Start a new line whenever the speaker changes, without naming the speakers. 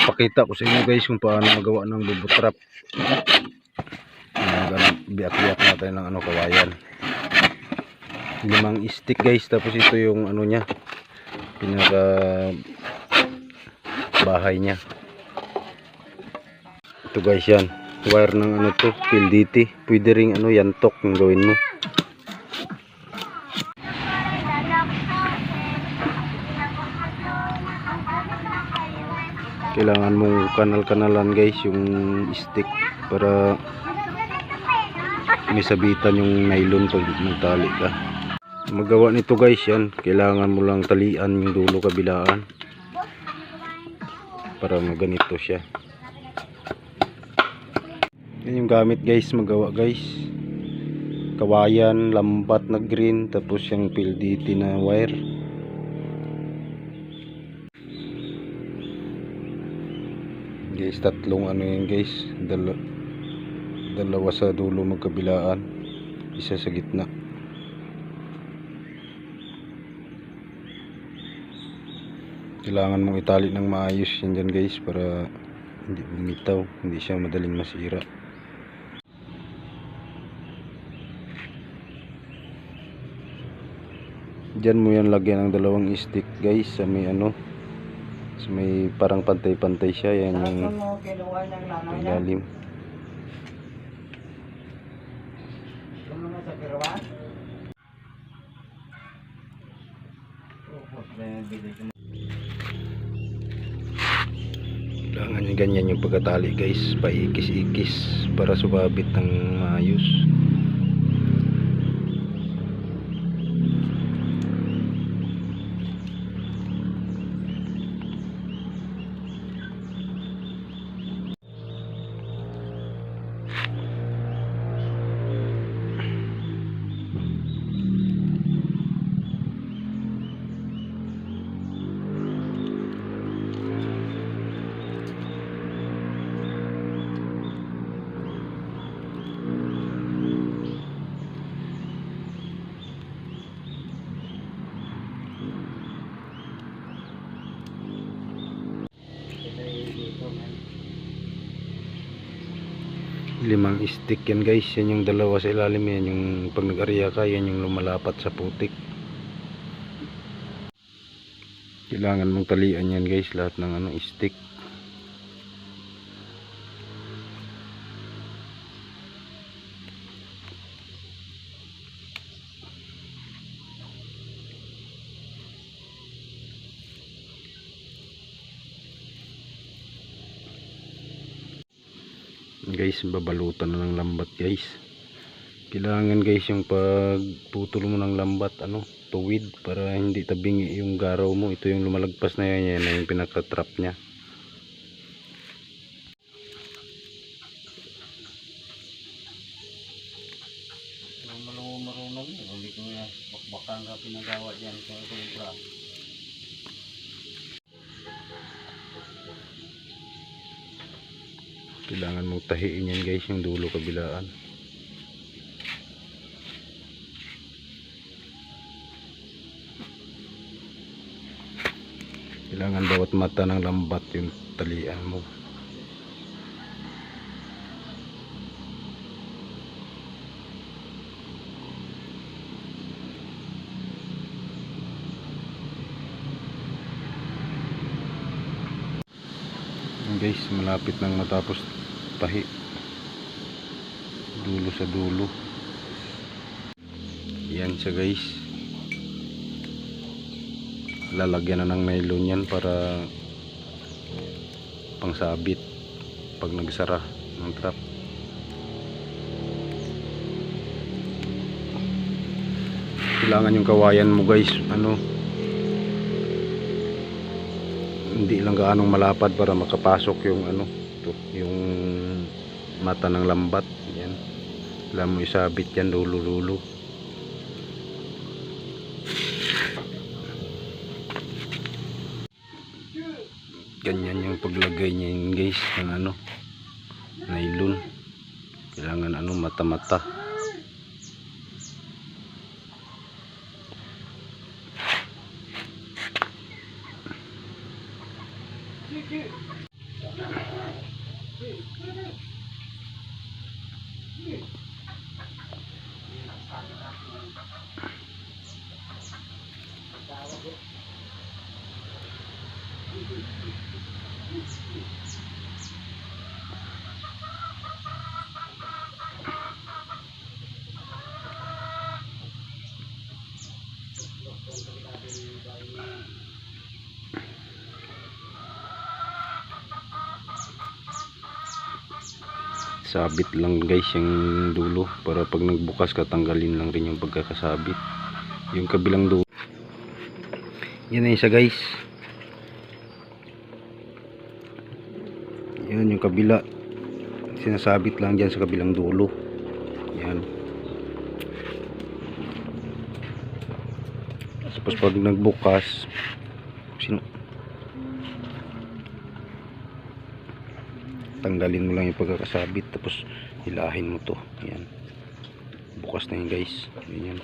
Pakita ko sa inyo guys kung paano magawa ng bubot trap. Biyak-biyak natin ng kawayan. 5 stick guys, tapos ito yung niya, pinaka bahay niya. Ito guys, yan wire ng to, PLDT. Pwede ring yantok yung gawin mo. Kailangan mong kanal-kanalan guys yung stick para may sabitan yung nylon pag magtali ka. Magawa nito guys, yan kailangan mo lang talian yung dulo kabilaan para maganito siya. Yan yung gamit guys, magawa guys. Kawayan, lambat na green, tapos yung PLDT na wire. Guys, tatlong yan guys, dalawa sa dulo magkabilaan, isa sa gitna. Kailangan mong itali ng maayos yan dyan guys para hindi bumitaw, hindi siya madaling masira. Dyan mo yan lagyan ng 2 stick guys sa may sa may parang pantay-pantay siya. Yan yung ilalim. Kailangan nyo ganyan yung pagkatali guys, paikis-ikis para sumabit ng maayos. Limang stick yan guys, yan yung dalawa sa ilalim, yan yung pag nag-area ka, yan yung lumalapat sa putik. Kailangan mong talian yan guys, lahat ng stick. Guys, babalutan na ng lambat guys. Kailangan guys yung pagputol mo ng lambat tuwid para hindi tabingi yung garaw mo. Ito yung lumalagpas na yan na yung pinaka-trap nya. Marunong hindi ko bakbakan ka pinagawa dyan sa kubra. Kailangan mong tahiin yan guys, yung dulo kabilaan. Kailangan bawat mata ng lambat yung talian mo. Guys, malapit nang matapos tahi, dulo sa dulo. Yan siya guys, lalagyan na ng nylon yan para pangsabit pag nagsara ng trap. Kailangan yung kawayan mo guys hindi lang gaanong malapad para makapasok yung yung mata ng lambat. Yan, kailangan mo isabit yan dulo-dulo. Ganyan yung paglagay niya yun guys ng nylon. Kailangan mata-mata. sabit lang guys yung dulo para pag nagbukas ka tanggalin lang rin yung pagkakasabit. Yung kabilang dulo, yan na isa guys, yan yung kabila, sinasabit lang dyan sa kabilang dulo. Yan, tapos pag nagbukas tanggalin mo lang yung pagkakasabit, tapos hilahin mo to. Yan, bukas na yun guys. Yan.